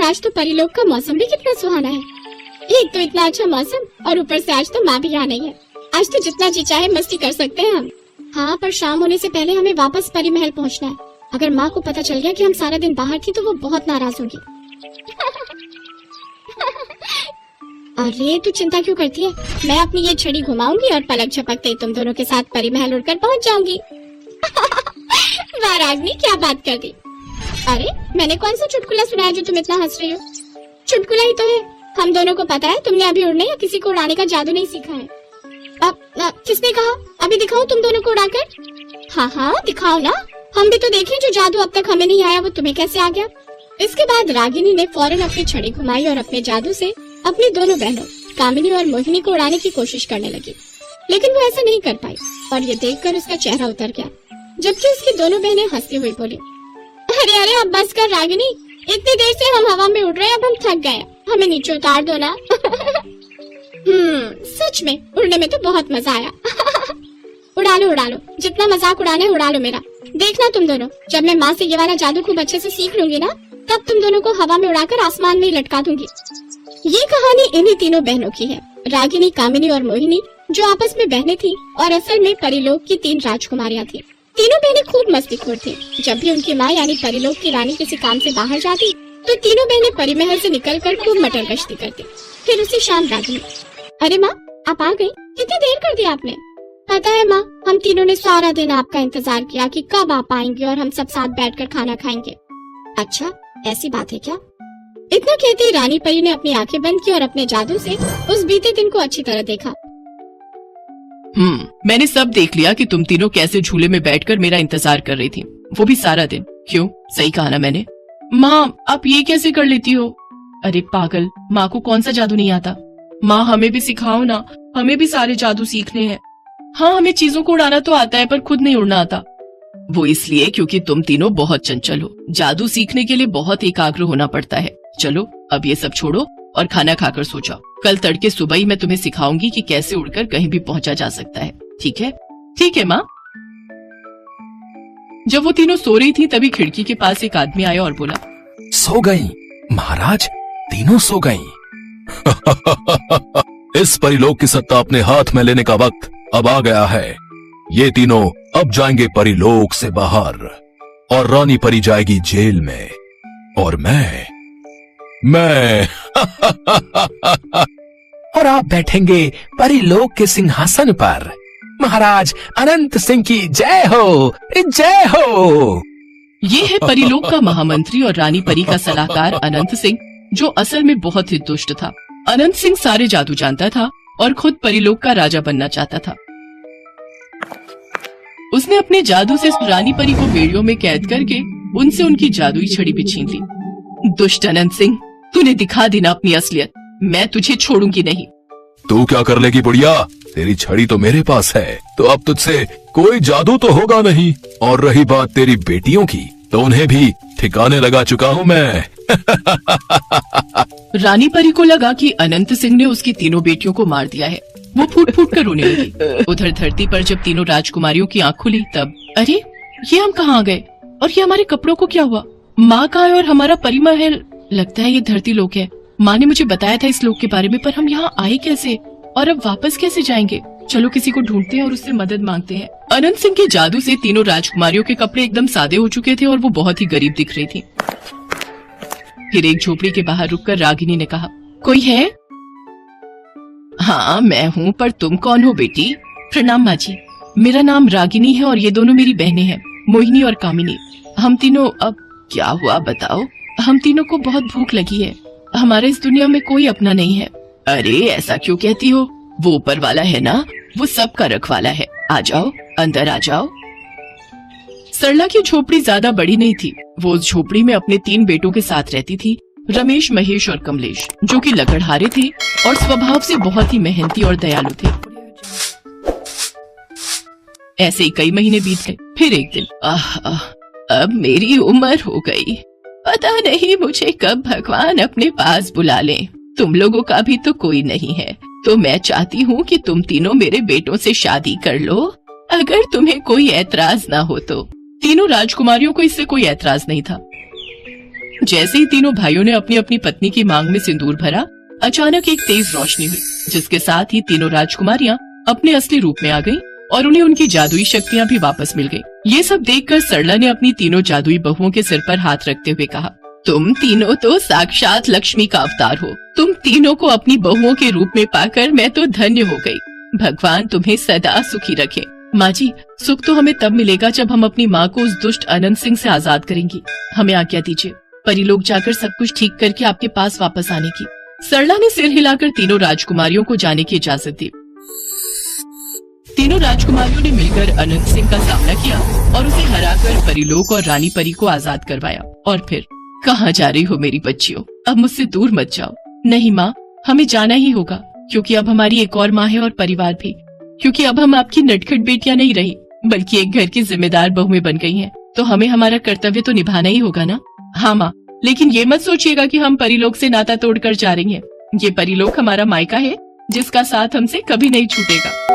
आज तो परिलोक का मौसम भी कितना सुहाना है। एक तो इतना अच्छा मौसम और ऊपर से आज तो माँ भी यहाँ नहीं है। आज तो जितना जी चाहे मस्ती कर सकते हैं हम। हाँ, पर शाम होने से पहले हमें वापस परी महल पहुँचना है। अगर माँ को पता चल गया कि हम सारा दिन बाहर थी तो वो बहुत नाराज होगी। अरे तू चिंता क्यों करती है? मैं अपनी ये छड़ी घुमाऊंगी और पलक झपकते तुम दोनों के साथ परी महल उड़कर पहुंच जाऊंगी। वाह रागिनी, क्या बात कर दी। अरे मैंने कौन सा चुटकुला सुनाया जो तुम इतना हंस रही हो? चुटकुला ही तो है। हम दोनों को पता है तुमने अभी उड़ने या किसी को उड़ाने का जादू नहीं सीखा है। अब किसने कहा? अभी दिखाओ तुम दोनों को उड़ाकर। हाँ हाँ दिखाओ ना, हम भी तो देखें जो जादू अब तक हमें नहीं आया वो तुम्हें कैसे आ गया। इसके बाद रागिनी ने फौरन अपनी छड़ी घुमाई और अपने जादू से अपनी दोनों बहनों कामिनी और मोहिनी को उड़ाने की कोशिश करने लगी, लेकिन वो ऐसा नहीं कर पाई और ये देखकर उसका चेहरा उतर गया, जबकि उसकी दोनों बहनें हंसती हुई बोली, अरे अरे अब बस कर रागिनी, इतनी देर से हम हवा में उड़ रहे हैं, अब हम थक गए, हमें नीचे उतार दो ना। सच में उड़ने में तो बहुत मजा आया। उड़ा लो, जितना मजाक उड़ाना है उड़ा लो मेरा। देखना तुम दोनों, जब मैं माँ से ये वाला जादू खूब अच्छे से सीख लूंगी ना, तब तुम दोनों को हवा में उड़ाकर आसमान में ही लटका दूंगी। ये कहानी इन्हीं तीनों बहनों की है, रागिनी, कामिनी और मोहिनी, जो आपस में बहनें थी और असल में परिलोक की 3 राजकुमारियां थी। तीनों बहनें खूब मस्तीखोर थी। जब भी उनकी माँ यानी परिलोक की रानी किसी काम से बाहर जाती तो तीनों बहनें परी महल से निकलकर खूब मटर गश्ती करती। फिर उसी शाम रागिनी, अरे माँ आप आ गई, कितनी देर कर दी आपने? पता है माँ, हम तीनों ने सारा दिन आपका इंतजार किया कि कब आप आएंगे और हम सब साथ बैठकर खाना खाएंगे। अच्छा ऐसी बात है क्या? इतना कहते ही रानी परी ने अपनी आंखें बंद की और अपने जादू से उस बीते दिन को अच्छी तरह देखा। मैंने सब देख लिया कि तुम तीनों कैसे झूले में बैठकर मेरा इंतजार कर रही थी, वो भी सारा दिन। क्यों, सही कहा ना मैंने? माँ आप ये कैसे कर लेती हो? अरे पागल, माँ को कौन सा जादू नहीं आता? माँ हमें भी सिखाओ ना, हमें भी सारे जादू सीखने हैं। हाँ हमें चीजों को उड़ाना तो आता है पर खुद नहीं उड़ना आता। वो इसलिए क्योंकि तुम तीनों बहुत चंचल हो। जादू सीखने के लिए बहुत एकाग्र होना पड़ता है। चलो अब ये सब छोड़ो और खाना खाकर सो जाओ। कल तड़के सुबह ही मैं तुम्हें सिखाऊंगी कि कैसे उड़कर कहीं भी पहुंचा जा सकता है। ठीक है? ठीक है माँ। जब वो तीनों सो रही थी तभी खिड़की के पास एक आदमी आया और बोला, सो गई महाराज, तीनों सो गई। इस परिलोक की सत्ता अपने हाथ में लेने का वक्त अब आ गया है। ये तीनों अब जाएंगे परिलोक से बाहर और रानी परी जाएगी जेल में और मैं और आप बैठेंगे परिलोक के सिंहासन पर। महाराज अनंत सिंह की जय हो, जय हो। ये है परिलोक का महामंत्री और रानी परी का सलाहकार अनंत सिंह, जो असल में बहुत ही दुष्ट था। अनंत सिंह सारे जादू जानता था और खुद परिलोक का राजा बनना चाहता था। उसने अपने जादू से रानी परी को बेड़ियों में कैद करके उनसे उनकी जादुई छड़ी भी छीन ली। दुष्ट अनंत सिंह, तूने दिखा दी ना अपनी असलियत, मैं तुझे छोड़ूंगी नहीं। तू क्या कर लेगी बुढ़िया? तेरी छड़ी तो मेरे पास है, तो अब तुझसे कोई जादू तो होगा नहीं। और रही बात तेरी बेटियों की, तो उन्हें भी ठिकाने लगा चुका हूँ मैं। रानी परी को लगा कि अनंत सिंह ने उसकी तीनों बेटियों को मार दिया है। वो फूट फूट कर रोने लगी। उधर धरती पर जब तीनों राजकुमारियों की आंख खुली तब, अरे ये हम कहाँ गए और ये हमारे कपड़ों को क्या हुआ? माँ कहाँ है और हमारा परी महल? लगता है ये धरती लोक है। माँ ने मुझे बताया था इस लोक के बारे में, पर हम यहाँ आए कैसे और अब वापस कैसे जाएंगे? चलो किसी को ढूंढते हैं और उससे मदद मांगते हैं। अनंत सिंह के जादू से तीनों राजकुमारियों के कपड़े एकदम सादे हो चुके थे और वो बहुत ही गरीब दिख रही थी। फिर एक झोपड़ी के बाहर रुककर रागिनी ने कहा, कोई है? हाँ मैं हूँ, पर तुम कौन हो बेटी? प्रणाम माँ जी, मेरा नाम रागिनी है और ये दोनों मेरी बहनें हैं, मोहिनी और कामिनी। हम तीनों, अब क्या हुआ बताओ? हम तीनों को बहुत भूख लगी है, हमारे इस दुनिया में कोई अपना नहीं है। अरे ऐसा क्यों कहती हो? वो ऊपर वाला है ना, वो सबका रखवाला है। आ जाओ, अंदर आ जाओ। सरला की झोपड़ी ज्यादा बड़ी नहीं थी। वो उस झोपड़ी में अपने 3 बेटों के साथ रहती थी, रमेश, महेश और कमलेश, जो कि लकड़हारे थे और स्वभाव से बहुत ही मेहनती और दयालु थे। ऐसे ही कई महीने बीत गए। फिर एक दिन, अब मेरी उम्र हो गई, पता नहीं मुझे कब भगवान अपने पास बुला ले। तुम लोगों का भी तो कोई नहीं है, तो मैं चाहती हूँ कि तुम तीनों मेरे बेटों से शादी कर लो, अगर तुम्हें कोई ऐतराज ना हो तो। तीनों राजकुमारियों को इससे कोई ऐतराज नहीं था। जैसे ही तीनों भाइयों ने अपनी अपनी पत्नी की मांग में सिंदूर भरा, अचानक एक तेज रोशनी हुई, जिसके साथ ही तीनों राजकुमारियां अपने असली रूप में आ गईं और उन्हें उनकी जादुई शक्तियां भी वापस मिल गईं। ये सब देखकर सरला ने अपनी तीनों जादुई बहुओं के सिर पर हाथ रखते हुए कहा, तुम तीनों तो साक्षात लक्ष्मी का अवतार हो। तुम तीनों को अपनी बहुओं के रूप में पाकर मैं तो धन्य हो गई। भगवान तुम्हें सदा सुखी रखे। माँ जी, सुख तो हमें तब मिलेगा जब हम अपनी माँ को उस दुष्ट अनंत सिंह से आजाद करेंगी। हमें आज्ञा दीजिए, परिलोक जाकर सब कुछ ठीक करके आपके पास वापस आने की। सरला ने सिर हिलाकर तीनों राजकुमारियों को जाने की इजाजत दी। तीनों राजकुमारियों ने मिलकर अनंत सिंह का सामना किया और उसे हराकर परिलोक और रानी परी को आजाद करवाया। और फिर, कहाँ जा रही हो मेरी बच्चियों? अब मुझसे दूर मत जाओ। नहीं माँ, हमें जाना ही होगा, क्योंकि अब हमारी एक और माँ है और परिवार भी। क्योंकि अब हम आपकी नटखट बेटियां नहीं रही, बल्कि एक घर की जिम्मेदार बहुएं बन गई हैं। तो हमें हमारा कर्तव्य तो निभाना ही होगा ना। हाँ माँ, लेकिन ये मत सोचिएगा कि हम परिलोक से नाता तोड़कर जा रही हैं। ये परिलोक हमारा मायका है, जिसका साथ हमसे कभी नहीं छूटेगा।